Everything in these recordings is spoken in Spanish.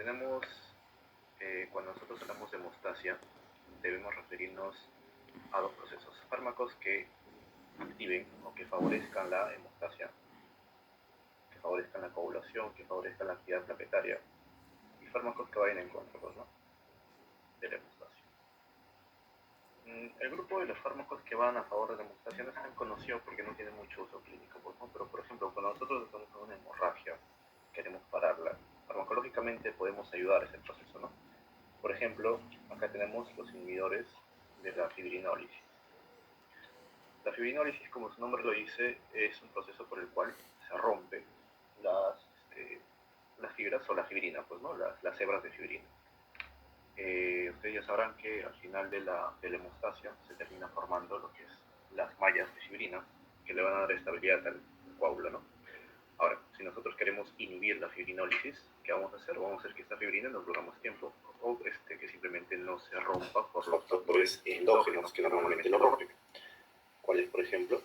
tenemos, cuando nosotros hablamos de hemostasia, debemos referirnos a dos procesos: fármacos que activen o que favorezcan la hemostasia, que favorezcan la coagulación, que favorezcan la actividad plaquetaria, y fármacos que vayan en contra, pues, ¿no?, de la hemostasia. El grupo de los fármacos que van a favor de la hemostasia no es tan conocido porque no tiene mucho uso clínico, pues, ¿no? Pero, por ejemplo, cuando nosotros estamos con una hemorragia, queremos pararla, farmacológicamente podemos ayudar a ese proceso, ¿no? Por ejemplo, acá tenemos los inhibidores de la fibrinólisis. La fibrinólisis, como su nombre lo dice, es un proceso por el cual se rompe las fibras o la fibrina, pues, ¿no?, las hebras de fibrina. Ustedes ya sabrán que al final de la hemostasia se termina formando lo que es las mallas de fibrina, que le van a dar estabilidad al coágulo, ¿no? Ahora, si nosotros queremos inhibir la fibrinólisis, ¿qué vamos a hacer? Vamos a hacer que esta fibrina no dure más tiempo, o que simplemente no se rompa por los factores endógenos que normalmente lo rompen. ¿Cuáles, por ejemplo?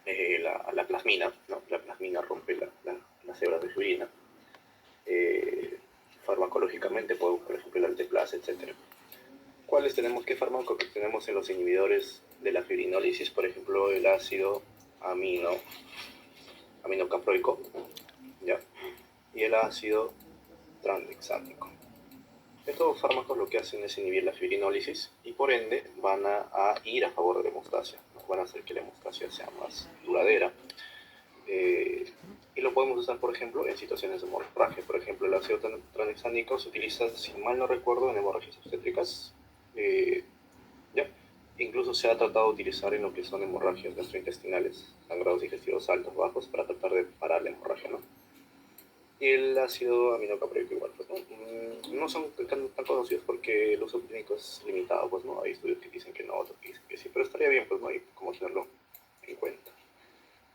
La plasmina, ¿no? La plasmina rompe las hebras de fibrina. Farmacológicamente, por ejemplo, el alteplase, etc. ¿Cuáles tenemos? ¿Qué fármaco que tenemos en los inhibidores de la fibrinólisis? Por ejemplo, el ácido aminocaproico, ¿ya?, y el ácido tranexámico. Estos fármacos lo que hacen es inhibir la fibrinólisis y por ende van a ir a favor de la hemostasia, ¿no? Van a hacer que la hemostasia sea más duradera. Y lo podemos usar, por ejemplo, en situaciones de hemorragia. Por ejemplo, el ácido tranexámico se utiliza, si mal no recuerdo, en hemorragias obstétricas. ¿Ya? Incluso se ha tratado de utilizar en lo que son hemorragias gastrointestinales, sangrados digestivos altos, bajos, para tratar de parar la hemorragia, ¿no? Y el ácido aminocaproico igual, pues, ¿no? No son tan conocidos porque el uso clínico es limitado, pues, ¿no? Hay estudios que dicen que no, otros que dicen que sí, pero estaría bien, pues, ¿no? Y como tenerlo en cuenta.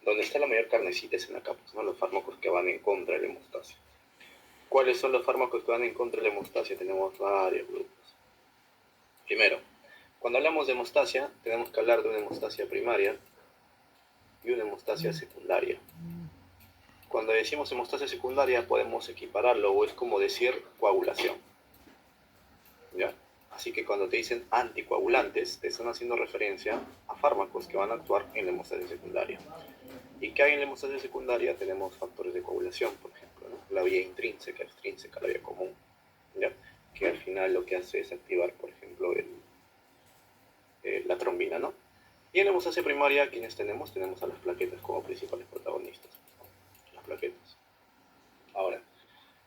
Donde está la mayor carnecita es en acá, pues, ¿no? Los fármacos que van en contra de la hemostasia. ¿Cuáles son los fármacos que van en contra de la hemostasia? Tenemos varios grupos. Primero, cuando hablamos de hemostasia, tenemos que hablar de una hemostasia primaria y una hemostasia secundaria. Cuando decimos hemostasia secundaria podemos equipararlo, o es como decir coagulación, ¿ya? Así que cuando te dicen anticoagulantes, te están haciendo referencia a fármacos que van a actuar en la hemostasia secundaria. ¿Y qué hay en la hemostasia secundaria? Tenemos factores de coagulación, por ejemplo, ¿no? La vía intrínseca, extrínseca, la vía común, ¿ya?, que al final lo que hace es activar, por ejemplo, la trombina, ¿no? Y en la hemostasia primaria, ¿quiénes tenemos? Tenemos a las plaquetas como principales protagonistas, ¿no? Las plaquetas. Ahora,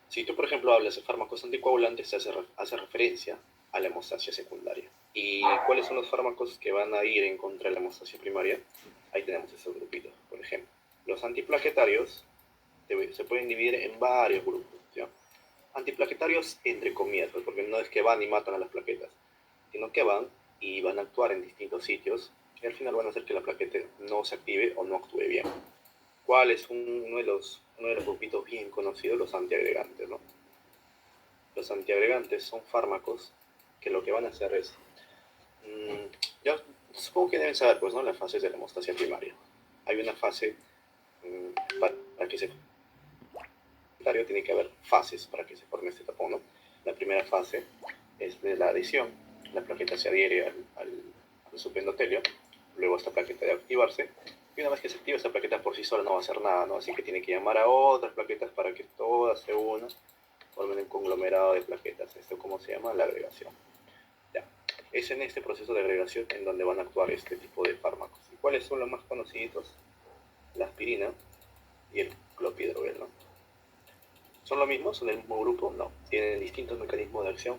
si tú, por ejemplo, hablas de fármacos anticoagulantes, hace referencia a la hemostasia secundaria. ¿Y cuáles son los fármacos que van a ir en contra de la hemostasia primaria? Ahí tenemos esos grupitos. Por ejemplo, los antiplaquetarios se pueden dividir en varios grupos, ¿ya? Antiplaquetarios entre comillas, pues, porque no es que van y matan a las plaquetas, sino que van y van a actuar en distintos sitios y al final van a hacer que la plaqueta no se active o no actúe bien. ¿Cuál es uno de los grupitos bien conocidos? Los antiagregantes, ¿no? Los antiagregantes son fármacos que lo que van a hacer es, ya supongo que deben saber, pues, ¿no?, las fases de la hemostasia primaria. Hay una fase para que se tiene que haber fases para que se forme este tapón, ¿no? La primera fase es de la adhesión. La plaqueta se adhiere al subendotelio, luego esta plaqueta debe activarse, y una vez que se activa esta plaqueta por sí sola no va a hacer nada, ¿no? Así que tiene que llamar a otras plaquetas para que todas se unan, formen un conglomerado de plaquetas. Esto, ¿cómo se llama? La agregación. Ya. Es en este proceso de agregación en donde van a actuar este tipo de fármacos. ¿Y cuáles son los más conocidos? La aspirina y el clopidogrel, ¿no? ¿Son lo mismo? ¿Son del mismo grupo? No. Tienen distintos mecanismos de acción,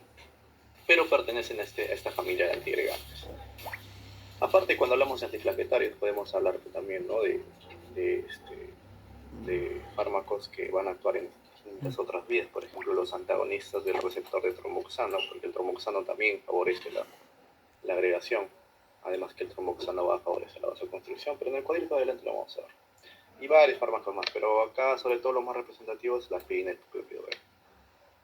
pero pertenecen a esta familia de antiagregantes. Aparte, cuando hablamos de antiplaquetarios, podemos hablar también, ¿no?, de fármacos que van a actuar en distintas otras vías. Por ejemplo, los antagonistas del receptor de tromboxano, porque el tromboxano también favorece la agregación. Además que el tromboxano va a favorecer la vasoconstricción, pero en el cuadrito de adelante lo vamos a ver. Y varios fármacos más, pero acá sobre todo los más representativos, la aspirina y el clopidogrel.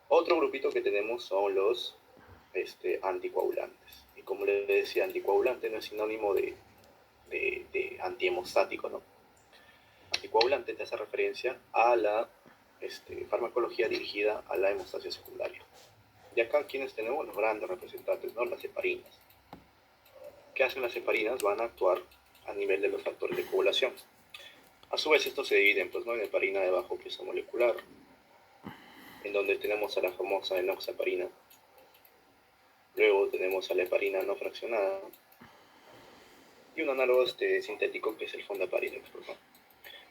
Otro grupito que tenemos son los anticoagulantes. Y como les decía, anticoagulante no es sinónimo de antihemostático, ¿no? Anticoagulante te hace referencia a la farmacología dirigida a la hemostasia secundaria. Y acá, ¿quiénes tenemos? Los grandes representantes, ¿no? Las heparinas. ¿Qué hacen las heparinas? Van a actuar a nivel de los factores de coagulación. A su vez, estos se dividen, pues, ¿no? En heparina de bajo peso molecular, en donde tenemos a la famosa enoxaparina. Luego tenemos a la heparina no fraccionada y un análogo sintético que es el fondaparinux, ¿no?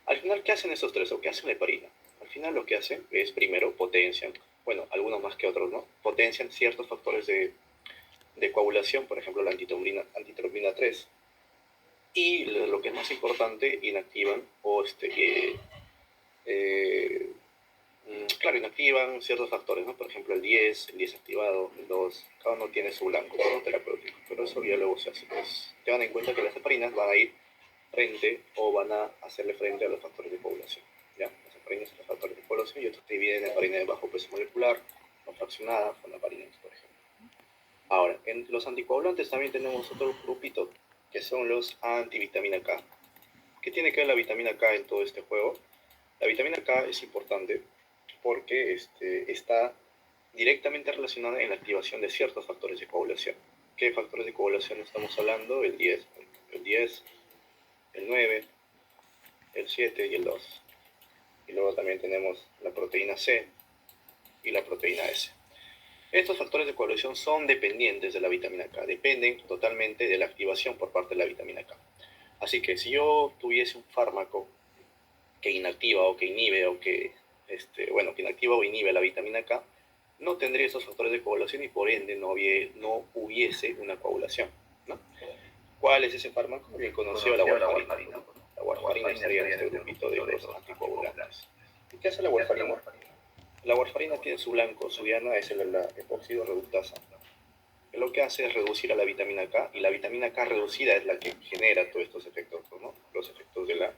Al final, ¿qué hacen estos tres o qué hacen la heparina? Al final lo que hacen es, primero, potencian, bueno, algunos más que otros, ¿no? Potencian ciertos factores de coagulación, por ejemplo, la antitrombina 3. Y lo que es más importante, inactivan o eh, claro, inactivan ciertos factores, ¿no? Por ejemplo, el 10 activado, el 2, cada uno tiene su blanco, ¿no? Terapéutico, pero eso ya luego se hace. Pues, tengan en cuenta que las heparinas van a ir frente o van a hacerle frente a los factores de coagulación, ¿ya? Las heparinas son los factores de coagulación y otros se dividen en heparina de bajo peso molecular, no fraccionada, fondaparinux, por ejemplo. Ahora, en los anticoagulantes también tenemos otro grupito, que son los antivitamina K. ¿Qué tiene que ver la vitamina K en todo este juego? La vitamina K es importante porque está directamente relacionada en la activación de ciertos factores de coagulación. ¿Qué factores de coagulación estamos hablando? El 10, el 9, el 7 y el 2. Y luego también tenemos la proteína C y la proteína S. Estos factores de coagulación son dependientes de la vitamina K, dependen totalmente de la activación por parte de la vitamina K. Así que si yo tuviese un fármaco que inactiva o que inhibe o que, que inactiva o inhibe la vitamina K, no tendría esos factores de coagulación y por ende no hubiese una coagulación, ¿no? ¿Cuál es ese fármaco? Bien conocido, la warfarina. La warfarina estaría en este grupito de los anticoagulantes. ¿Y qué hace la warfarina? La warfarina tiene su blanco, su diana es la epóxido reductasa. Lo que hace es reducir a la vitamina K y la vitamina K reducida es la que genera todos estos efectos, ¿no? Los efectos de la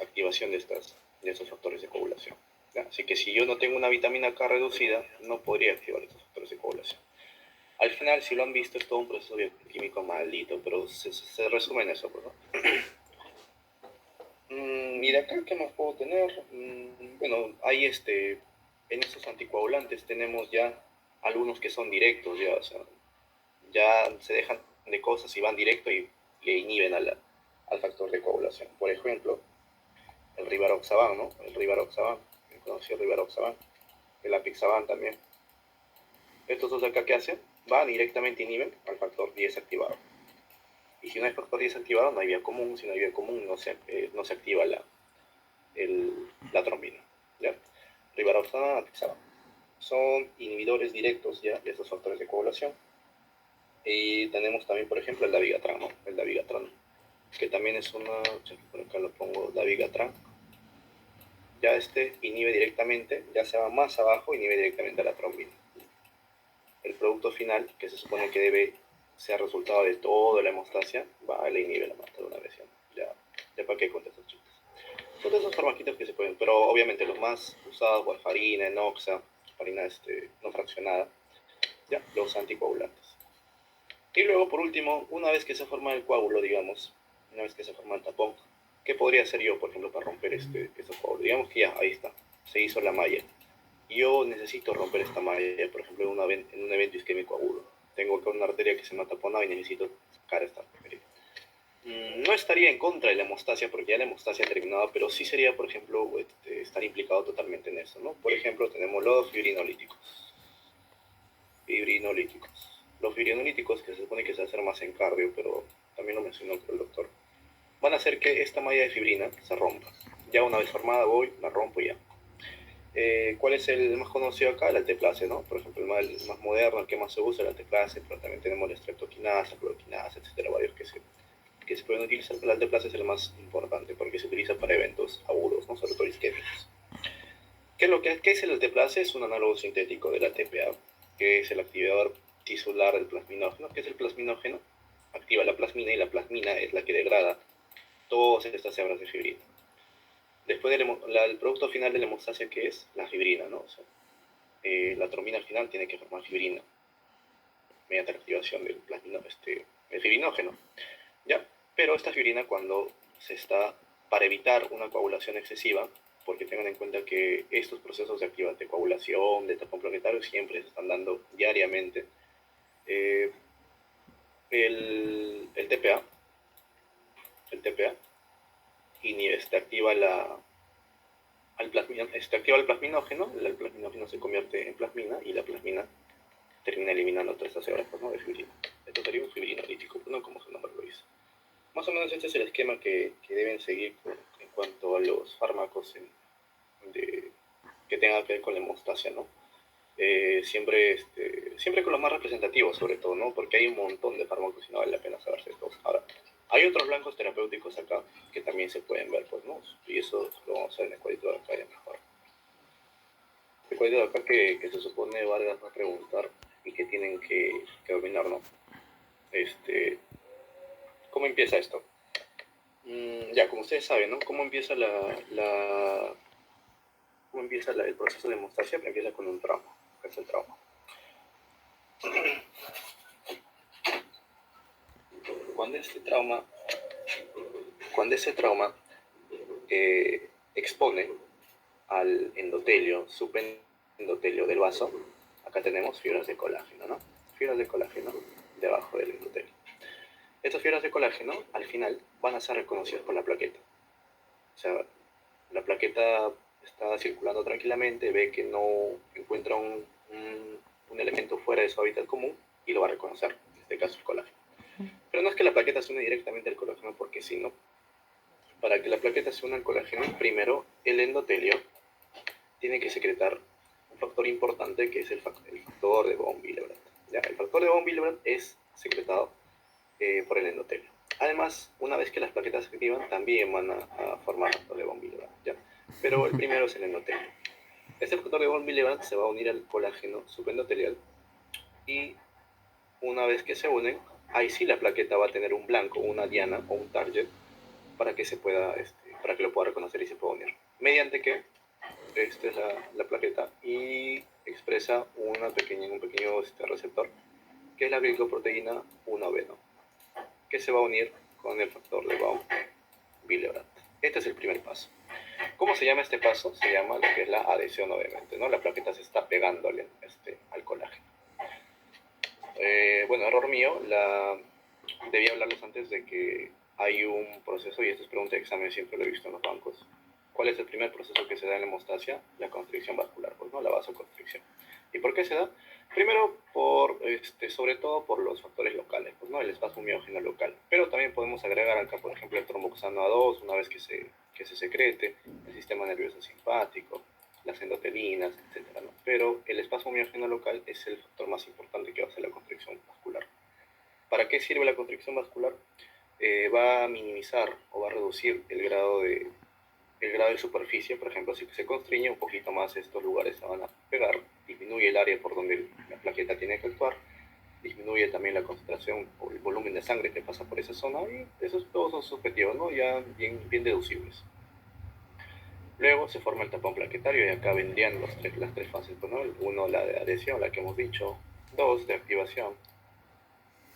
activación de estos factores de coagulación, ¿ya? Así que si yo no tengo una vitamina K reducida, no podría activar estos factores de coagulación. Al final, si lo han visto, es todo un proceso bioquímico maldito, pero se resume en eso, pues, ¿no? Y de acá, ¿qué más puedo tener? Bueno, hay en estos anticoagulantes tenemos ya algunos que son directos, ya, o sea, ya se dejan de cosas y van directo y inhiben al factor de coagulación. Por ejemplo, el rivaroxaban, ¿no? El rivaroxaban, el conocido rivaroxaban, el apixaban también. Estos dos acá, ¿qué hacen? Van directamente inhiben al factor 10 activado. Y si no hay factor 10 activado, no hay vía común. Si no hay vía común, no se activa la trombina, ¿ya? Rivaroxaban, apixaban. Son inhibidores directos ya de estos factores de coagulación. Y tenemos también, por ejemplo, el dabigatran, ¿no? El dabigatran, que también es una, por acá lo pongo, dabigatran. Ya inhibe directamente, ya se va más abajo, inhibe directamente a la trombina. El producto final, que se supone que debe ser resultado de toda la hemostasia, va, le inhibe la mata de una vez, ya para qué contar esos chistes. Son de esos farmaquitos que se pueden, pero obviamente los más usados, warfarina, enoxa, farina no fraccionada, ya, los anticoagulantes. Y luego, por último, una vez que se forma el coágulo, digamos, una vez que se forma el tapón, ¿qué podría hacer yo, por ejemplo, para romper estos coágulos? Digamos que ya, ahí está, se hizo la malla. Yo necesito romper esta malla, por ejemplo, en un evento isquémico agudo. Tengo acá una arteria que se me ha taponado y necesito sacar esta arteria. No estaría en contra de la hemostasia porque ya la hemostasia ha terminado, pero sí sería, por ejemplo, estar implicado totalmente en eso, ¿no? Por ejemplo, tenemos los fibrinolíticos. Los fibrinolíticos, que se supone que se hacen más en cardio, pero también lo mencionó el doctor, van a hacer que esta malla de fibrina se rompa. Ya una vez formada voy, la rompo y ya. ¿Cuál es el más conocido acá? El alteplase, ¿no? Por ejemplo, el más moderno, el que más se usa, el alteplase, pero también tenemos la streptokinasa, cloroquinasa, etcétera, varios que se pueden utilizar. El alteplase es el más importante porque se utiliza para eventos agudos, ¿no? Sobre todo isquémicos. ¿Qué es el alteplase? Es un análogo sintético del ATPA, que es el activador tisular del plasminógeno. ¿Qué es el plasminógeno? Activa la plasmina y la plasmina es la que degrada todas estas hebras de fibrina. Después el producto final de la hemostasia, que es la fibrina, ¿no? O sea, la trombina al final tiene que formar fibrina mediante la activación del el fibrinógeno, ¿ya? Pero esta fibrina, cuando para evitar una coagulación excesiva, porque tengan en cuenta que estos procesos de coagulación, de tapón plaquetario, siempre se están dando diariamente. Eh, el TPA, el TPA, y activa activa el plasminógeno, el plasminógeno se convierte en plasmina y la plasmina termina eliminando todas estas hebras, ¿no?, de fibrina. Esto sería un fibrinolítico, ¿no?, como su nombre lo dice. Más o menos este es el esquema que deben seguir en cuanto a los fármacos que tengan que ver con la hemostasia, ¿no? Siempre con los más representativos, sobre todo, ¿no? Porque hay un montón de fármacos y no vale la pena saberse todos. Ahora, hay otros blancos terapéuticos acá que también se pueden ver, pues, ¿no? Y eso lo vamos a ver en el cuadrito de acá ya mejor. El cuadrito de acá que se supone Vargas va a preguntar y que tienen que dominar, ¿no? ¿Cómo empieza esto? Ya, como ustedes saben, ¿no? ¿Cómo empieza el proceso de hemostasia? Pues empieza con un trauma. ¿Qué es el trauma? Cuando ese trauma expone al endotelio, subendotelio del vaso, acá tenemos fibras de colágeno, ¿no? Fibras de colágeno debajo del endotelio. Estas fibras de colágeno, al final, van a ser reconocidas por la plaqueta. O sea, la plaqueta está circulando tranquilamente, ve que no encuentra un elemento fuera de su hábitat común y lo va a reconocer, en este caso el colágeno. Pero no es que la plaqueta se une directamente al colágeno, porque si no, para que la plaqueta se una al colágeno, primero el endotelio tiene que secretar un factor importante que es el factor de von Willebrand. ¿Ya? El factor de von Willebrand es secretado por el endotelio. Además, una vez que las plaquetas se activan, también van a formar factor de von Willebrand, ¿ya? Pero el primero es el endotelio. Este factor de von Willebrand se va a unir al colágeno subendotelial y una vez que se unen, ahí sí la plaqueta va a tener un blanco, una diana o un target para que lo pueda reconocer y se pueda unir. Mediante que esta es la plaqueta y expresa un pequeño receptor que es la glicoproteína 1B, ¿no?, que se va a unir con el factor de von Willebrand. Este es el primer paso. ¿Cómo se llama este paso? Se llama lo que es la adhesión, obviamente, ¿no? La plaqueta se está pegando al colágeno. Bueno, error mío, debía hablarles antes de que hay un proceso, y esto es pregunta de examen, siempre lo he visto en los bancos. ¿Cuál es el primer proceso que se da en la hemostasia? La constricción vascular, pues, ¿no? La vasoconstricción. ¿Y por qué se da? Primero, sobre todo por los factores locales, pues, ¿no? El espasmo miógeno local. Pero también podemos agregar acá, por ejemplo, el tromboxano A2, una vez que se secrete, el sistema nervioso simpático, las endotelinas, etc., ¿no? Pero el espasmo miógeno local es el factor más importante que va a hacer la constricción vascular. ¿Para qué sirve la constricción vascular? Va a minimizar o va a reducir el grado de superficie. Por ejemplo, si se constriñe un poquito más, estos lugares se van a pegar, disminuye el área por donde la plaqueta tiene que actuar, disminuye también la concentración o el volumen de sangre que pasa por esa zona, y esos todos son subjetivos, ¿no? Ya bien deducibles. Luego se forma el tapón plaquetario y acá vendrían las tres fases, ¿no? Uno, la de adhesión, la que hemos dicho; dos, de activación;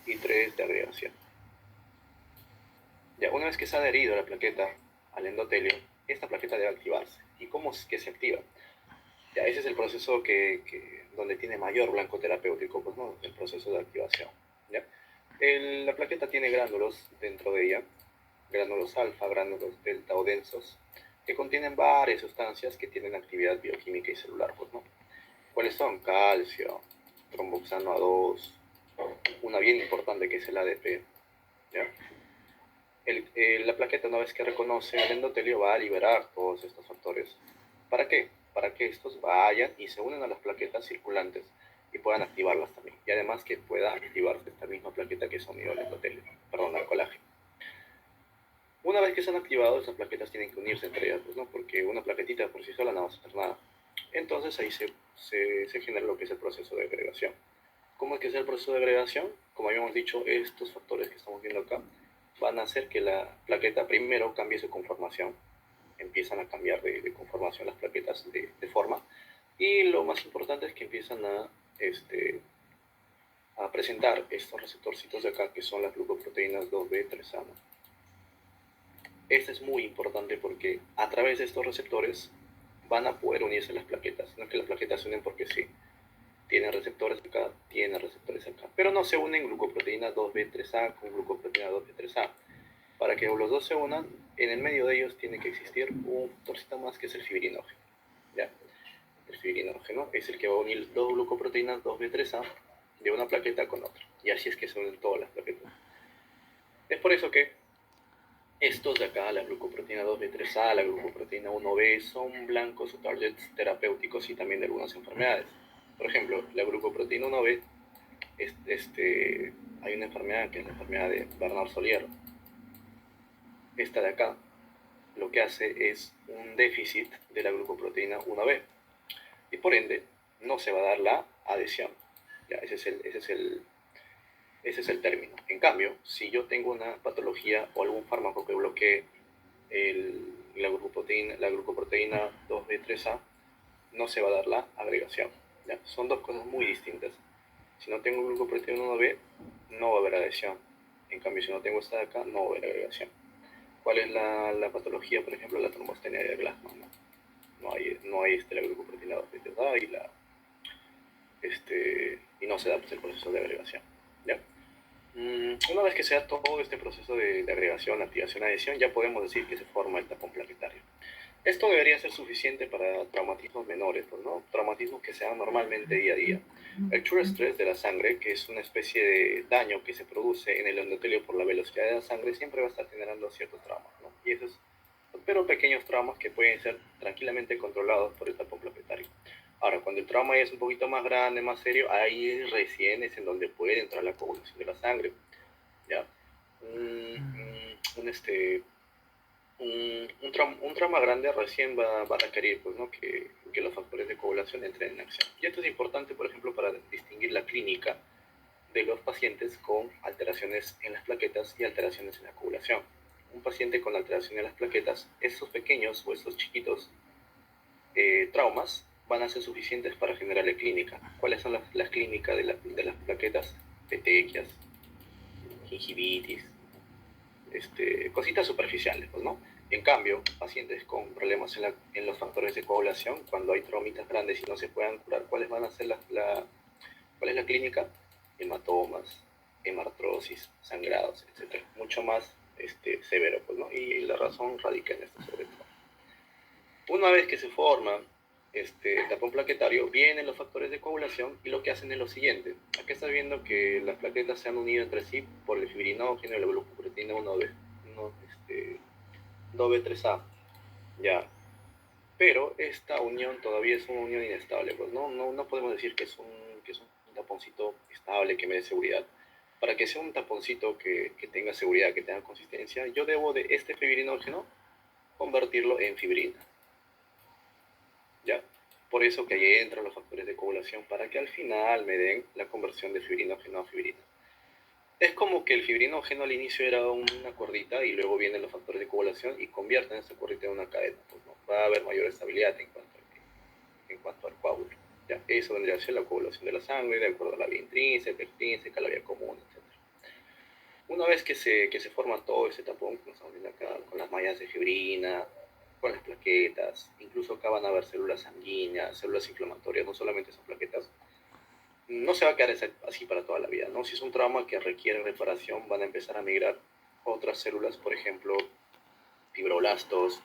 y tres, de agregación. Ya, una vez que se ha adherido la plaqueta al endotelio, esta plaqueta debe activarse. ¿Y cómo es que se activa? Ya, ese es el proceso donde tiene mayor blanco terapéutico, pues, ¿no? El proceso de activación. ¿Ya? La plaqueta tiene gránulos dentro de ella, gránulos alfa, gránulos delta o densos, que contienen varias sustancias que tienen actividad bioquímica y celular, pues, ¿no? ¿Cuáles son? Calcio, tromboxano A2, una bien importante que es el ADP, ¿ya? La plaqueta, una vez que reconoce el endotelio, va a liberar todos estos factores. ¿Para qué? Para que estos vayan y se unen a las plaquetas circulantes y puedan activarlas también. Y además que pueda activarse esta misma plaqueta que se unió al endotelio, perdón, al colágeno. Una vez que se han activado, esas plaquetas tienen que unirse entre ellas, pues, ¿no? Porque una plaquetita por sí sola no va a hacer nada. Entonces ahí se genera lo que es el proceso de agregación. ¿Cómo es que es el proceso de agregación? Como habíamos dicho, estos factores que estamos viendo acá van a hacer que la plaqueta primero cambie su conformación. Empiezan a cambiar de conformación las plaquetas de forma. Y lo más importante es que empiezan a presentar estos receptorcitos de acá, que son las glucoproteínas 2B3A. Este es muy importante porque a través de estos receptores van a poder unirse las plaquetas. No es que las plaquetas se unen porque sí. Tienen receptores acá, tienen receptores acá. Pero no se unen glucoproteína 2B3A con glucoproteína 2B3A. Para que los dos se unan, en el medio de ellos tiene que existir un factorcito más que es el fibrinógeno. ¿Ya? El fibrinógeno es el que va a unir dos glucoproteínas 2B3A de una plaqueta con otra. Y así es que se unen todas las plaquetas. Es por eso que estos de acá, la glucoproteína 2B3A, la glucoproteína 1B, son blancos o targets terapéuticos y también de algunas enfermedades. Por ejemplo, la glucoproteína 1B, hay una enfermedad que es la enfermedad de Bernard-Solier. Esta de acá lo que hace es un déficit de la glucoproteína 1B y por ende no se va a dar la adhesión. Ya, ese es el término. En cambio, si yo tengo una patología o algún fármaco que bloquee la glucoproteína 2B3A, no se va a dar la agregación. ¿Ya? Son dos cosas muy distintas. Si no tengo glucoproteína 1B, no va a haber adhesión. En cambio, si no tengo esta de acá, no va a haber agregación. ¿Cuál es la patología? Por ejemplo, la trombostenia de Glassman. No hay la glucoproteína 2B3A y no se da pues, el proceso de agregación. ¿Ya? Una vez que se da todo este proceso de agregación, activación, adición, ya podemos decir que se forma el tapón plaquetario. Esto debería ser suficiente para traumatismos menores, pues, ¿no? Traumatismos que se dan normalmente día a día. El true stress de la sangre, que es una especie de daño que se produce en el endotelio por la velocidad de la sangre, siempre va a estar generando ciertos traumas, ¿no? Y esos, pero pequeños traumas que pueden ser tranquilamente controlados por el tapón plaquetario. Ahora, cuando el trauma ya es un poquito más grande, más serio, ahí recién es en donde puede entrar la coagulación de la sangre. ¿Ya? Un trauma grande recién va a requerir pues, ¿no? que los factores de coagulación entren en acción. Y esto es importante, por ejemplo, para distinguir la clínica de los pacientes con alteraciones en las plaquetas y alteraciones en la coagulación. Un paciente con alteración en las plaquetas, esos pequeños o esos chiquitos traumas van a ser suficientes para generarle clínica. ¿Cuáles son las clínicas de las plaquetas? Petequias, gingivitis, cositas superficiales, pues, ¿no? En cambio, pacientes con problemas en los factores de coagulación, cuando hay traumitas grandes y no se puedan curar, ¿cuáles van a ser cuál es la clínica? Hematomas, hemartrosis, sangrados, etc. Mucho más severo, pues, ¿no? Y la razón radica en esto, sobre todo. Una vez que se forma el tapón plaquetario, vienen los factores de coagulación y lo que hacen es lo siguiente. Aquí está viendo que las plaquetas se han unido entre sí por el fibrinógeno y la glucoproteína 2B3A. Ya. Pero esta unión todavía es una unión inestable. Pues no podemos decir que es un taponcito estable que me dé seguridad. Para que sea un taponcito que tenga seguridad, que tenga consistencia, yo debo de este fibrinógeno convertirlo en fibrina. ¿Ya? Por eso que ahí entran los factores de coagulación para que al final me den la conversión de fibrinógeno a fibrina. Es como que el fibrinógeno al inicio era una cuerdita y luego vienen los factores de coagulación y convierten esa cuerdita en una cadena. Pues, ¿no? Va a haber mayor estabilidad en cuanto al coágulo. ¿Ya? Eso vendría a ser la coagulación de la sangre, de acuerdo a la vía intrínseca, extrínseca, la vía común, etc. Una vez que se forma todo ese tapón, como estamos viendo acá, con las mallas de fibrina, con las plaquetas, incluso acá van a haber células sanguíneas, células inflamatorias, no solamente son plaquetas, no se va a quedar así para toda la vida, ¿no? Si es un trauma que requiere reparación, van a empezar a migrar otras células, por ejemplo, fibroblastos,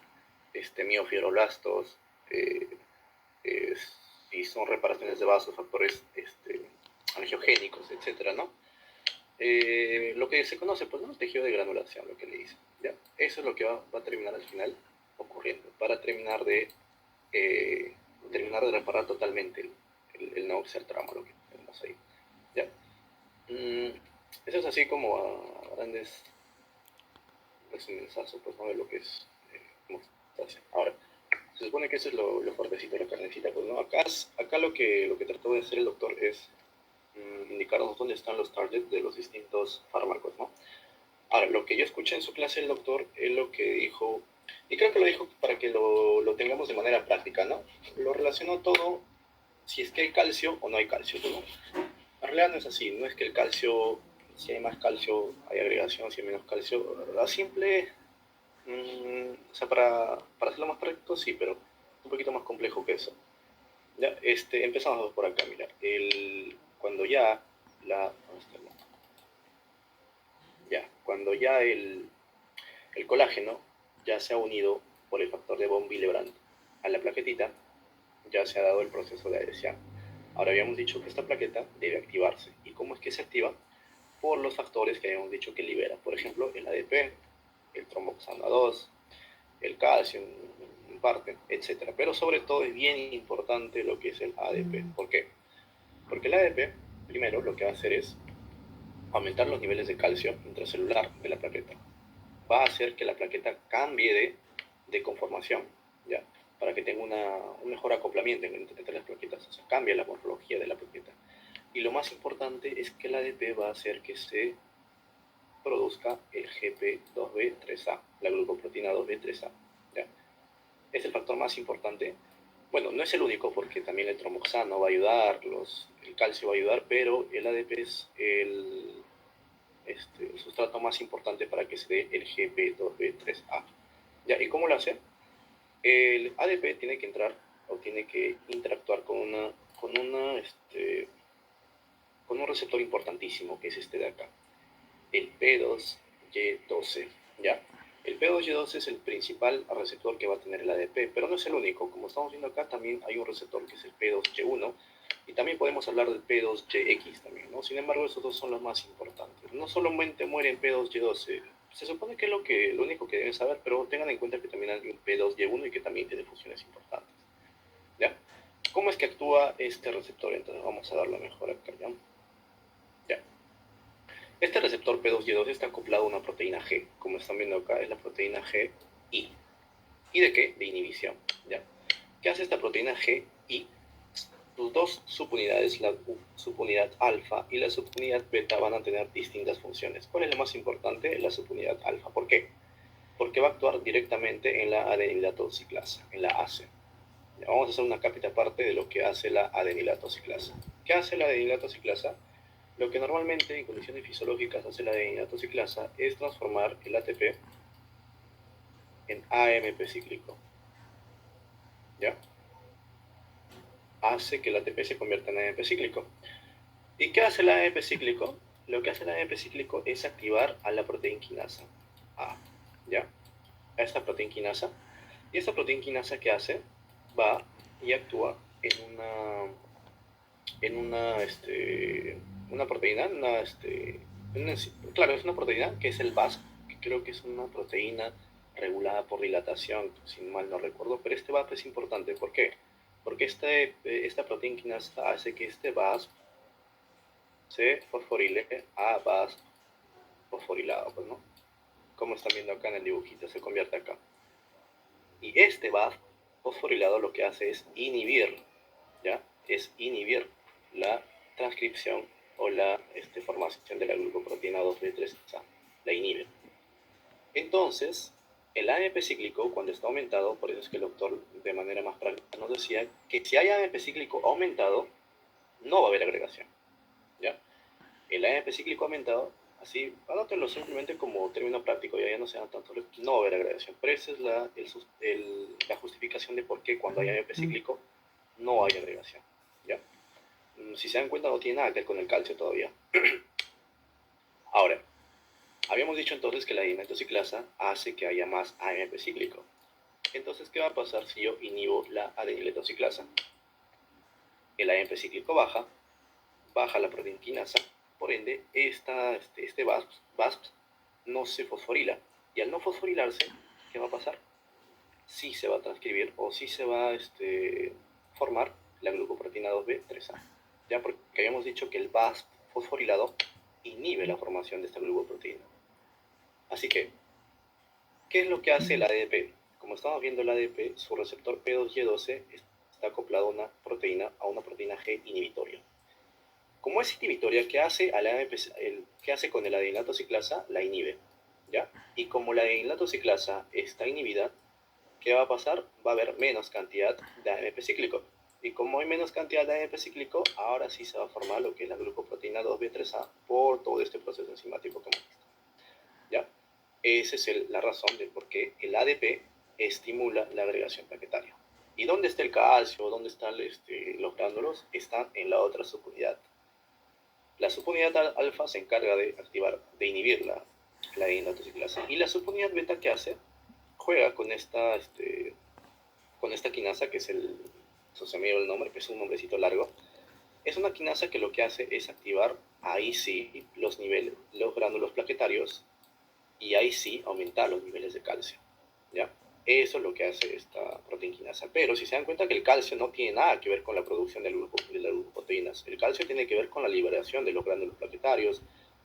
miofibroblastos, si son reparaciones de vasos, factores angiogénicos, etcétera, ¿no? Lo que se conoce, pues, ¿no? El tejido de granulación, lo que le dice, ¿ya? Eso es lo que va a terminar al final ocurriendo, para terminar de reparar totalmente el no ser trauma, lo que tenemos ahí, ¿ya? Eso es así como a grandes resumensazos, pues, ¿no? De lo que es hemostasia. Ahora, se supone que eso es lo fuertecito, la carnecita, pues, ¿no? Acá lo que trató de hacer el doctor es indicarnos dónde están los targets de los distintos fármacos, ¿no? Ahora, lo que yo escuché en su clase del doctor es lo que dijo, y creo que lo dijo para que lo tengamos de manera práctica, ¿no? Lo relacionó todo, si es que hay calcio o no hay calcio, ¿no? En realidad no es así, no es que el calcio, si hay más calcio hay agregación, si hay menos calcio, a simple, o sea, para hacerlo más práctico, sí, pero un poquito más complejo que eso. Ya, empezamos por acá, mira. Cuando ya la... ¿dónde está ya, cuando ya el colágeno ya se ha unido por el factor de von Willebrand a la plaquetita, ya se ha dado el proceso de adhesión. Ahora habíamos dicho que esta plaqueta debe activarse. ¿Y cómo es que se activa? Por los factores que habíamos dicho que libera. Por ejemplo, el ADP, el tromboxano 2, el calcio en parte, etc. Pero sobre todo es bien importante lo que es el ADP. ¿Por qué? Porque el ADP, primero, lo que va a hacer es aumentar los niveles de calcio intracelular de la plaqueta. Va a hacer que la plaqueta cambie de conformación, ¿ya? Para que tenga un mejor acoplamiento entre las plaquetas, o sea, cambia la morfología de la plaqueta. Y lo más importante es que el ADP va a hacer que se produzca el GP2B3A, la glucoproteína 2B3A, ¿ya? Es el factor más importante. Bueno, no es el único porque también el tromboxano va a ayudar, el calcio va a ayudar, pero el ADP es el sustrato más importante para que se dé el GP2B3A. ¿Ya? ¿Y cómo lo hace? El ADP tiene que entrar o tiene que interactuar con un receptor importantísimo, que es este de acá, el P2Y12, ¿ya? El P2Y12 es el principal receptor que va a tener el ADP, pero no es el único. Como estamos viendo acá, también hay un receptor que es el P2Y1, y también podemos hablar del P2YX también, ¿no? Sin embargo, esos dos son los más importantes. No solamente muere en P2Y12, se supone que es lo único que deben saber, pero tengan en cuenta que también hay un P2Y1 y que también tiene funciones importantes, ¿ya? ¿Cómo es que actúa este receptor? Entonces vamos a darlo mejor acá, ¿ya? Ya. Este receptor P2Y2 está acoplado a una proteína G. Como están viendo acá, es la proteína GI. ¿Y de qué? De inhibición, ¿ya? ¿Qué hace esta proteína GI? Sus dos subunidades, la subunidad alfa y la subunidad beta, van a tener distintas funciones. ¿Cuál es la más importante? La subunidad alfa. ¿Por qué? Porque va a actuar directamente en la adenilato ciclasa, en la ACE. Vamos a hacer una cápita aparte de lo que hace la adenilato ciclasa. ¿Qué hace la adenilato ciclasa? Lo que normalmente en condiciones fisiológicas hace la adenilato ciclasa es transformar el ATP en AMP cíclico, ¿ya? Hace que el ATP se convierta en AMP cíclico. ¿Y qué hace el AMP cíclico? Lo que hace el AMP cíclico es activar a la proteína quinasa A, ¿ya? A esta proteína quinasa. Y esta proteína quinasa, ¿qué hace? Va y actúa una proteína, claro, es una proteína que es el BASP, que creo que es una proteína regulada por dilatación, si mal no recuerdo, pero este BASP es importante. ¿Por qué? Porque esta proteína quinasa hace que este BASP se fosforile a BASP fosforilado, pues, ¿no? Como están viendo acá en el dibujito, se convierte acá. Y este BASP fosforilado lo que hace es inhibir, ¿ya? Es inhibir la transcripción o la formación de la glucoproteína 2B3A, la inhibe. Entonces, el AMP cíclico, cuando está aumentado, por eso es que el doctor de manera más práctica nos decía que si hay AMP cíclico aumentado, no va a haber agregación, ¿ya? El AMP cíclico aumentado, así, anótenlo simplemente como término práctico, ya no sean tanto, no va a haber agregación, pero esa es la justificación de por qué cuando hay AMP cíclico no hay agregación, ¿ya? Si se dan cuenta, no tiene nada que ver con el calcio todavía. Ahora, habíamos dicho entonces que la adenilatociclasa hace que haya más AMP cíclico. Entonces, ¿qué va a pasar si yo inhibo la adenilatociclasa? El AMP cíclico baja la proteína quinasa, por ende, este VASP no se fosforila. Y al no fosforilarse, ¿qué va a pasar? Sí se va a transcribir o sí se va a formar la glucoproteína 2B3A. Ya, porque habíamos dicho que el VASP fosforilado inhibe la formación de esta glucoproteína. Así que, ¿qué es lo que hace el ADP? Como estamos viendo, el ADP, su receptor P2Y12 está acoplado a una proteína G inhibitoria. Como es inhibitoria, ¿qué hace, ¿qué hace con el adenilato ciclasa? La inhibe, ¿ya? Y como la adenilato ciclasa está inhibida, ¿qué va a pasar? Va a haber menos cantidad de AMP cíclico. Y como hay menos cantidad de AMP cíclico, ahora sí se va a formar lo que es la glucoproteína 2B3A por todo este proceso enzimático que hemos visto, ¿ya? Esa es la razón de por qué el ADP estimula la agregación plaquetaria. ¿Y dónde está el calcio? ¿Dónde están los gránulos? Están en la otra subunidad. La subunidad alfa se encarga de activar, de inhibir la N-autociclasa. Y la subunidad beta, ¿qué hace? Juega con esta quinasa, que es se me dio el nombre, que es un nombrecito largo. Es una quinasa que lo que hace es activar, ahí sí, los niveles, los gránulos plaquetarios, y ahí sí aumentar los niveles de calcio. ¿Ya? Eso es lo que hace esta proteinquinasa. Pero si se dan cuenta que el calcio no tiene nada que ver con la producción de las glucoproteínas. El calcio tiene que ver con la liberación de los gránulos plaquetarios,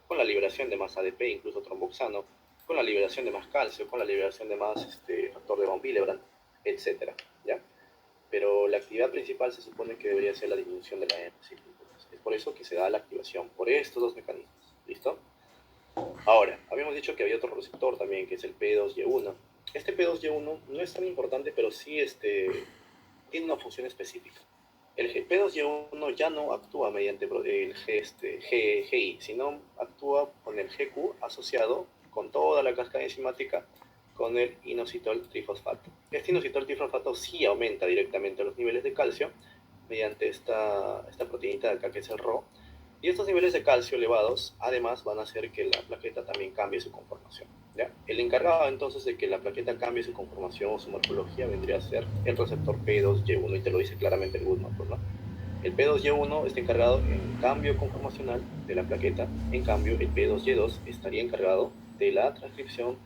con la liberación de más ADP, incluso tromboxano, con la liberación de más calcio, con la liberación de más factor de von Willebrand, etc. ¿Ya? Pero la actividad principal se supone que debería ser la disminución de la EMC. Es por eso que se da la activación, por estos dos mecanismos. ¿Listo? Ahora, habíamos dicho que había otro receptor también, que es el P2Y1. Este P2Y1 no es tan importante, pero sí tiene una función específica. El P2Y1 ya no actúa mediante el GI, sino actúa con el GQ asociado con toda la cascada enzimática con el inositol trifosfato. Este inositol trifosfato sí aumenta directamente los niveles de calcio mediante esta proteinita de acá, que es el RO, y estos niveles de calcio elevados, además, van a hacer que la plaqueta también cambie su conformación. ¿Ya? El encargado entonces de que la plaqueta cambie su conformación o su morfología vendría a ser el receptor P2Y1, y te lo dice claramente el Goodman, ¿no? El P2Y1 está encargado en cambio conformacional de la plaqueta, en cambio el P2Y2 estaría encargado de la transcripción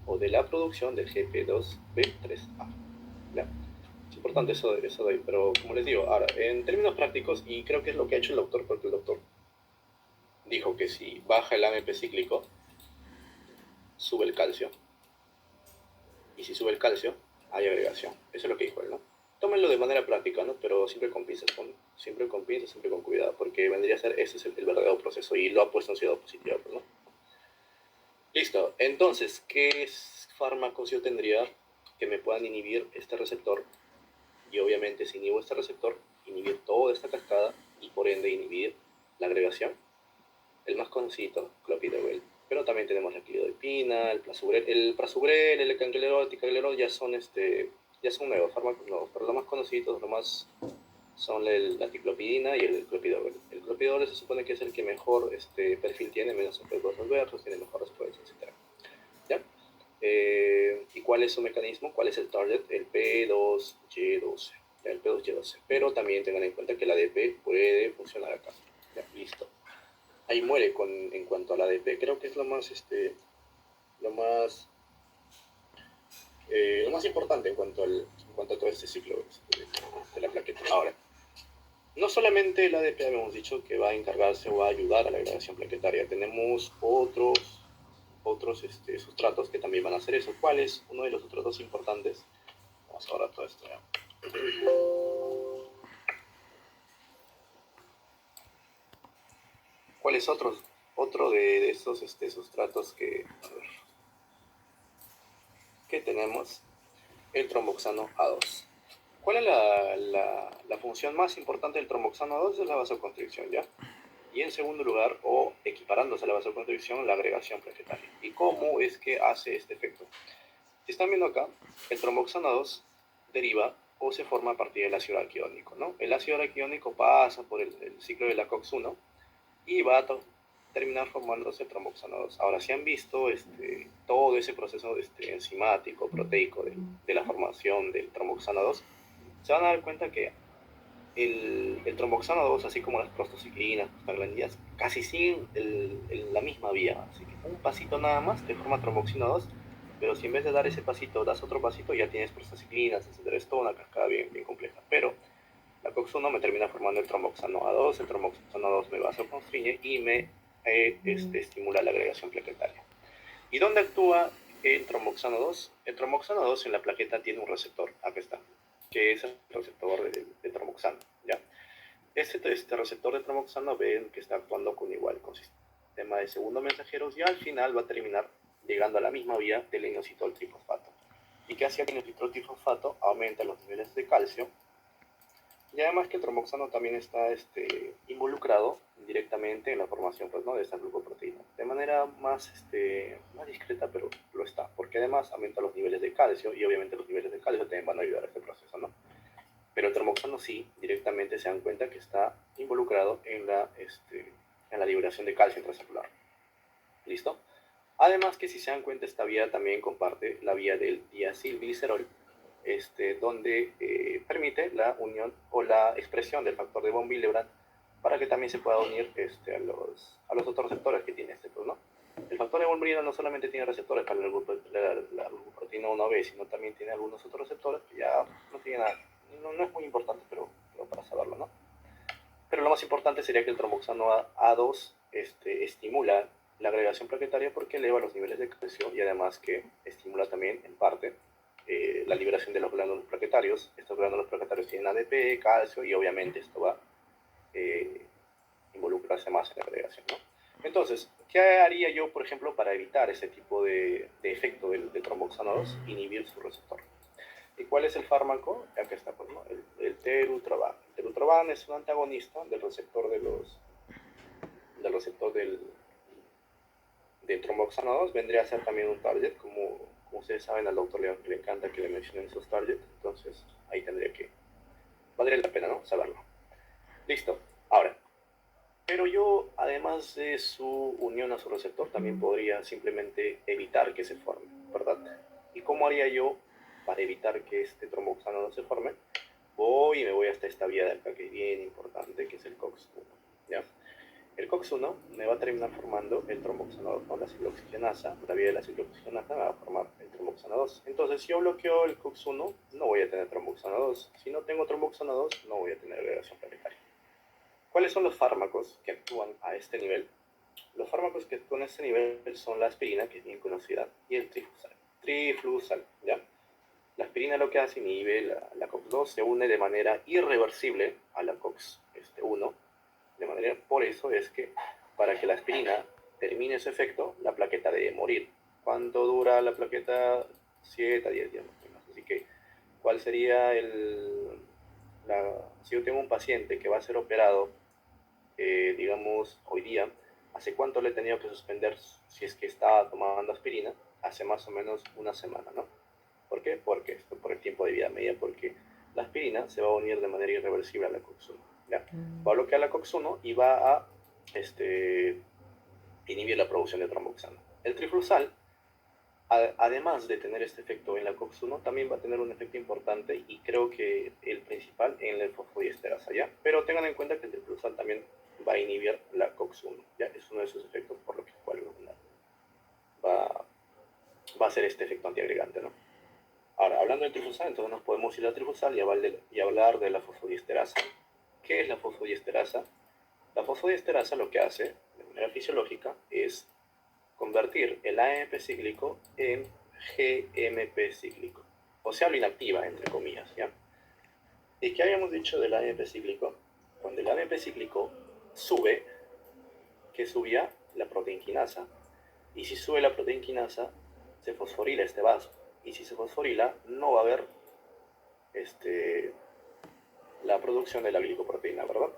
o de la producción del GP2B3A. ¿Ya? Es importante eso de ahí, pero como les digo, ahora, en términos prácticos, y creo que es lo que ha hecho el doctor, porque el doctor dijo que si baja el AMP cíclico, sube el calcio, y si sube el calcio, hay agregación. Eso es lo que dijo él, ¿no? Tómenlo de manera práctica, ¿no? Pero siempre con pinzas, siempre con pinzas, siempre con cuidado, porque vendría a ser, ese es el verdadero proceso, y lo ha puesto en ciudad positiva, ¿no? Listo, entonces, ¿qué fármacos yo tendría que me puedan inhibir este receptor? Y obviamente, si inhibo este receptor, inhibir toda esta cascada, y por ende inhibir la agregación. El más conocido, clopidogrel. Pero también tenemos la clidopina, el prasugrel, el cangrelol, el ticagrelol, ya son nuevos, fármacos nuevos, pero los más conocidos, los más son la ticlopidina y el clopidogrel. El clopidogrel se supone que es el que mejor perfil tiene, menos efectos adversos, tiene mejor respuesta, etc. ¿Ya? ¿Y cuál es su mecanismo? ¿Cuál es el target? El P2Y12. ¿Ya? El P2Y12. Pero también tengan en cuenta que el ADP puede funcionar acá. ¿Ya? Listo. Ahí muere en cuanto al ADP. Creo que es lo más, lo más importante en cuanto a todo este ciclo de la plaqueta. Ahora, no solamente el ADP habíamos dicho que va a encargarse o va a ayudar a la agregación plaquetaria. Tenemos otros sustratos que también van a hacer eso. ¿Cuál es uno de los sustratos importantes? Vamos ahora a todo esto. ¿Ya? ¿Cuál es otro de estos sustratos que tenemos? El tromboxano A2. ¿Cuál es la función más importante del tromboxano A2? Es la vasoconstricción, ¿ya? Y en segundo lugar, o equiparándose a la vasoconstricción, la agregación plaquetaria. ¿Y cómo es que hace este efecto? Si están viendo acá, el tromboxano A2 deriva o se forma a partir del ácido araquidónico, ¿no? El ácido araquidónico pasa por el ciclo de la COX-1 y va a terminar formándose el tromboxano 2. Ahora, si han visto todo ese proceso enzimático, proteico de la formación del tromboxano 2, se van a dar cuenta que el tromboxano 2, así como las prostaciclinas, prostaglandinas, casi siguen la misma vía. Así que un pasito nada más te forma tromboxano 2, pero si en vez de dar ese pasito das otro pasito, ya tienes prostaciclinas, etc. Es toda una cascada bien, bien compleja. Pero la COX-1 me termina formando el tromboxano A2, el tromboxano A2 me vasoconstriñe y me estimula la agregación plaquetaria. ¿Y dónde actúa el tromboxano 2? El tromboxano 2 en la plaqueta tiene un receptor, acá está, que es el receptor de tromboxano, ¿ya? Este receptor de tromboxano ven que está actuando con sistema de segundo mensajeros, y al final va a terminar llegando a la misma vía del inositol trifosfato. ¿Y qué hace el inositol trifosfato? Aumenta los niveles de calcio. Y además que el tromboxano también está involucrado directamente en la formación, pues, ¿no?, de esta glucoproteína. De manera más discreta, pero lo está. Porque además aumenta los niveles de calcio, y obviamente los niveles de calcio también van a ayudar a este proceso, ¿no? sí, directamente se dan cuenta que está involucrado en la liberación de calcio intracelular. ¿Listo? Además que si se dan cuenta, esta vía también comparte la vía del diacilglicerol, donde permite la unión o la expresión del factor de von Willebrand para que también se pueda unir a los otros receptores que tiene pues, ¿no? El factor de von Willebrand no solamente tiene receptores para la glucoproteína 1B, sino también tiene algunos otros receptores que ya no tiene nada, no es muy importante, pero para saberlo, ¿no? Pero lo más importante sería que el tromboxano A2 estimula la agregación plaquetaria porque eleva los niveles de calcio y además que estimula también, en parte, la liberación de los glándulos plaquetarios. Estos glándulos plaquetarios tienen ADP, calcio y obviamente esto va a involucrarse más en la agregación, ¿no? Entonces, ¿qué haría yo, por ejemplo, para evitar ese tipo de efecto del tromboxano 2? Inhibir su receptor. ¿Y cuál es el fármaco? Acá está, pues, ¿no? El terutrovan. El terutrovan es un antagonista del receptor del tromboxano 2. Vendría a ser también un target, como ustedes saben, al doctor le encanta que le mencionen esos targets. Entonces, ahí valdría la pena, ¿no? Saberlo. Listo. Ahora, pero yo, además de su unión a su receptor, también podría simplemente evitar que se forme, ¿verdad? ¿Y cómo haría yo para evitar que este tromboxano no se forme? Me voy hasta esta vía de acá, que es bien importante, que es el COX-1, ¿ya? El COX-1 me va a terminar formando el tromboxano 2, ¿no? La ciclooxigenasa, la vía de la ciclooxigenasa me va a formar el tromboxano 2. Entonces, si yo bloqueo el COX-1, no voy a tener tromboxano 2. Si no tengo tromboxano 2, no voy a tener agregación planetaria. ¿Cuáles son los fármacos que actúan a este nivel? Los fármacos que actúan a este nivel son la aspirina, que es bien conocida, y el triflusal, ¿ya? La aspirina lo que hace inhibe la COX-2, se une de manera irreversible a la COX-1, por eso es que para que la aspirina termine su efecto, la plaqueta debe morir. ¿Cuánto dura la plaqueta? 7 a 10 días más o menos. Así que, ¿cuál sería si yo tengo un paciente que va a ser operado, digamos, hoy día, ¿hace cuánto le he tenido que suspender si es que estaba tomando aspirina? Hace más o menos una semana, ¿no? ¿Por qué? Por el tiempo de vida media, porque la aspirina se va a unir de manera irreversible a la COX-1. ¿Ya? Va a bloquear la COX-1 y va a inhibir la producción de tromboxano. El triflusal, además de tener este efecto en la COX-1, también va a tener un efecto importante y creo que el principal en el fosfodiesterasa, ¿ya? Pero tengan en cuenta que el triflusal también va a inhibir la COX-1, ¿ya? Es uno de sus efectos por lo que va a hacer este efecto antiagregante, ¿no? Ahora, hablando de trifosal, entonces nos podemos ir a trifosal y hablar de la fosfodiesterasa. ¿Qué es la fosfodiesterasa? La fosfodiesterasa lo que hace, de manera fisiológica, es convertir el AMP cíclico en GMP cíclico. O sea, lo inactiva, entre comillas, ¿ya? ¿Y qué habíamos dicho del AMP cíclico? Cuando el AMP cíclico sube, ¿qué subía? La proteinquinasa. Y si sube la proteinquinasa, se fosforila este vaso. Y si se fosforila, no va a haber la producción de la glicoproteína, ¿verdad?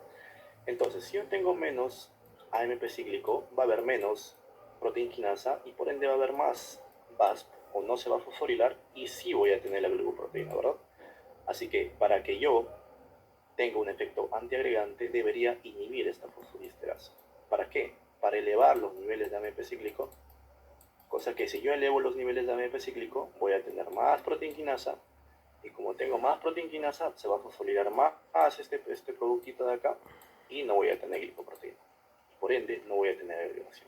Entonces, si yo tengo menos AMP cíclico, va a haber menos proteinquinasa y por ende va a haber más VASP o no se va a fosforilar y sí voy a tener la glicoproteína, ¿verdad? Así que para que yo tenga un efecto antiagregante, debería inhibir esta fosfodiesterasa. ¿Para qué? Para elevar los niveles de AMP cíclico, cosa que si yo elevo los niveles de AMP cíclico, voy a tener más proteinquinasa y como tengo más proteinquinasa, se va a fosforilar más este productito de acá y no voy a tener glicoproteína. Por ende, no voy a tener agregación.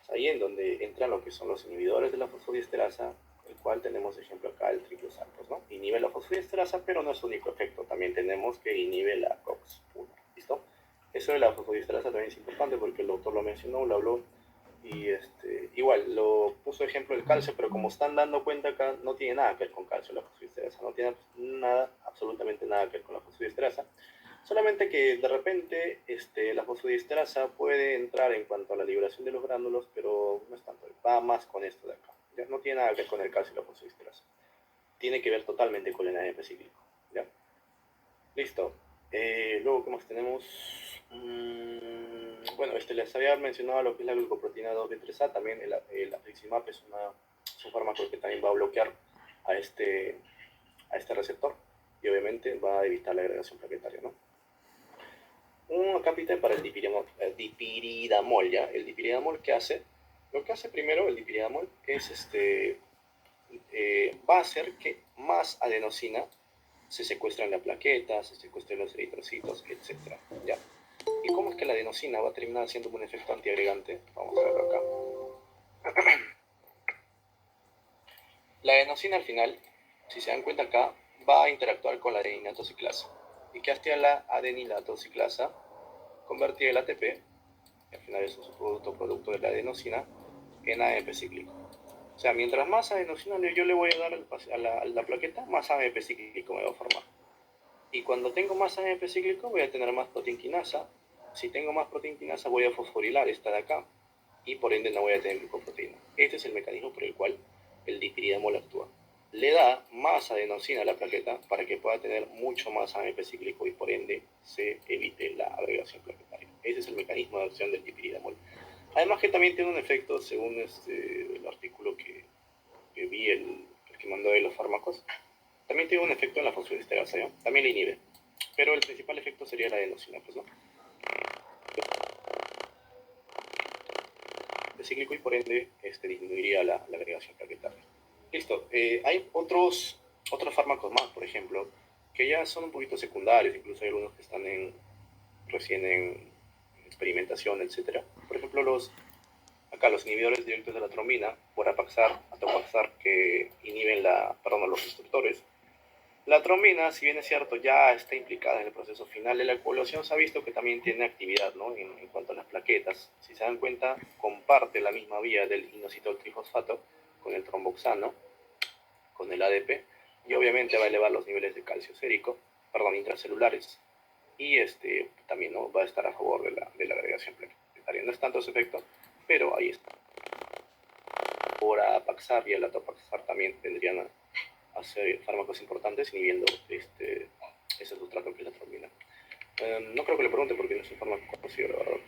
Es ahí en donde entran lo que son los inhibidores de la fosfodiesterasa, el cual tenemos ejemplo acá el trifosal, pues, ¿no? Inhibe la fosfodiesterasa, pero no es su único efecto. También tenemos que inhibe la COX-1. ¿Listo? Eso de la fosfodiesterasa también es importante porque el doctor lo mencionó, lo habló. Y igual, lo puso ejemplo el calcio, pero como están dando cuenta acá, no tiene nada que ver con calcio la fosfodiesterasa, no tiene nada, absolutamente nada que ver con la fosfodiesterasa. Solamente que de repente la fosfodiesterasa puede entrar en cuanto a la liberación de los gránulos, pero no es tanto, va más con esto de acá. ¿Ya? No tiene nada que ver con el calcio y la fosfodiesterasa. Tiene que ver totalmente con el AMP cíclico. ¿Ya? Listo. Luego, ¿qué más tenemos? Bueno, les había mencionado lo que es la glucoproteína 2B3A, también el afliximab es un fármaco que también va a bloquear a este receptor. y obviamente va a evitar la agregación plaquetaria, ¿no? Un acápite para el dipiridamol, ¿ya? El dipiridamol, ¿qué hace? Lo que hace primero el dipiridamol es va a hacer que más adenosina se secuestra en la plaqueta, se secuestra en los eritrocitos, etc. ¿Ya? ¿Y cómo es que la adenosina va a terminar haciendo un efecto antiagregante? Vamos a verlo acá. La adenosina al final, si se dan cuenta acá, va a interactuar con la adeninato ciclasa. ¿Y qué hace la adenilato ciclasa? Convertir el ATP, que al final es un producto de la adenosina, en AMP cíclico. O sea, mientras más adenosina yo le voy a dar a la plaqueta, más AMP cíclico me va a formar. Y cuando tengo más AMP cíclico, voy a tener más proteinquinasa. Si tengo más proteinquinasa, voy a fosforilar esta de acá. Y por ende no voy a tener glucoproteína. Este es el mecanismo por el cual el dipiridamol actúa. Le da más adenosina a la plaqueta para que pueda tener mucho más AMP cíclico y por ende se evite la agregación plaquetaria. Ese es el mecanismo de acción del dipiridamol. Además que también tiene un efecto, según el artículo que vi, el que mandó de los fármacos, también tiene un efecto en la fosfodiesterasa, ¿no? También le inhibe. Pero el principal efecto sería la adenosina, pues, ¿no? De cíclico y por ende disminuiría la agregación plaquetaria. Listo. Hay otros fármacos más, por ejemplo, que ya son un poquito secundarios, incluso hay algunos que están recién en experimentación, etcétera. Por ejemplo, acá los inhibidores directos de la trombina, Borapaxar, Atopaxar, que inhiben los receptores. La trombina, si bien es cierto, ya está implicada en el proceso final de la coagulación, se ha visto que también tiene actividad, ¿no? En cuanto a las plaquetas. Si se dan cuenta, comparte la misma vía del inositol trifosfato con el tromboxano, con el ADP, y obviamente va a elevar los niveles de calcio sérico, perdón, intracelulares. Y también, ¿no?, va a estar a favor de la agregación plaquetaria. No es tanto su efecto, pero ahí está. Ahora Paxar y el Atopaxar también vendrían a ser fármacos importantes inhibiendo ese sustrato que es la trombina. No creo que le pregunte porque no es un fármaco conocido, la verdad.